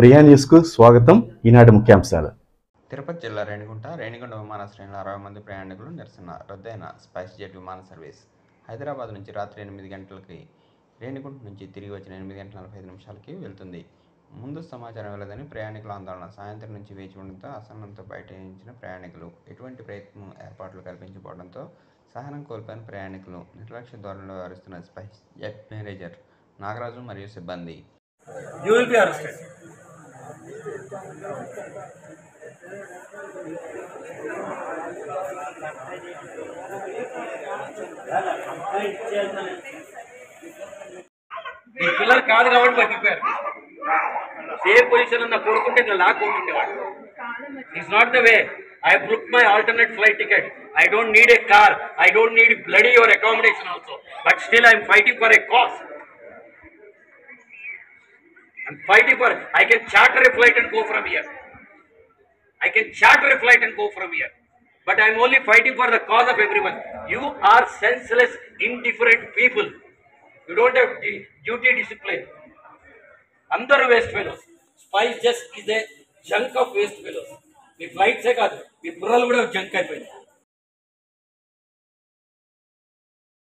ప్రియా న్యూస్కు స్వాగతం. ఈనాటి ముఖ్యాంశాలు. తిరుపతి జిల్లా రేణిగుంట విమానాశ్రయంలో 60 మంది ప్రయాణికులు నిరసన. రద్దయిన స్పైస్ జెట్ విమాన సర్వీస్. హైదరాబాద్ నుంచి రాత్రి 8 గంటలకి, రేణిగుంట నుంచి తిరిగి వచ్చిన 8 గంటల 45 నిమిషాలకి వెళ్తుంది. ముందు సమాచారం వెళ్ళదని ప్రయాణికుల ఆందోళన. సాయంత్రం నుంచి వేచి ఉండడంతో అసహనంతో బయటించిన ప్రయాణికులు. ఎటువంటి ప్రయత్నం ఏర్పాట్లు కల్పించకపోవడంతో సహనం కోల్పోయిన ప్రయాణికులు. నిర్లక్ష్య ధోరణిలో వ్యవహరిస్తున్న స్పైస్ జెట్ మేనేజర్ నాగరాజు మరియు సిబ్బంది. You will be arrested. ఈ పిల్లలు కాదు కాబట్టి బతికిపోయారు. సేఫ్ పొజిషన్ ఉన్న కోరుకుంటే నేను లాక్కుంటుండేవాడు. It's not the way. I booked my alternate flight ticket. I don't need a car. I don't need bloody or accommodation also. But still I am fighting for a cause. I'm fighting for. I can charter a flight and go from here. I can charter a flight and go from here. But I'm only fighting for the cause of everyone. You are senseless, indifferent people. You don't have duty discipline. Andaru waste fellows. Spice just is a junk of waste fellows. మీ ఫ్లైట్సే కాదు, మీ బుర్రలు కూడా junk అయిపోయింది.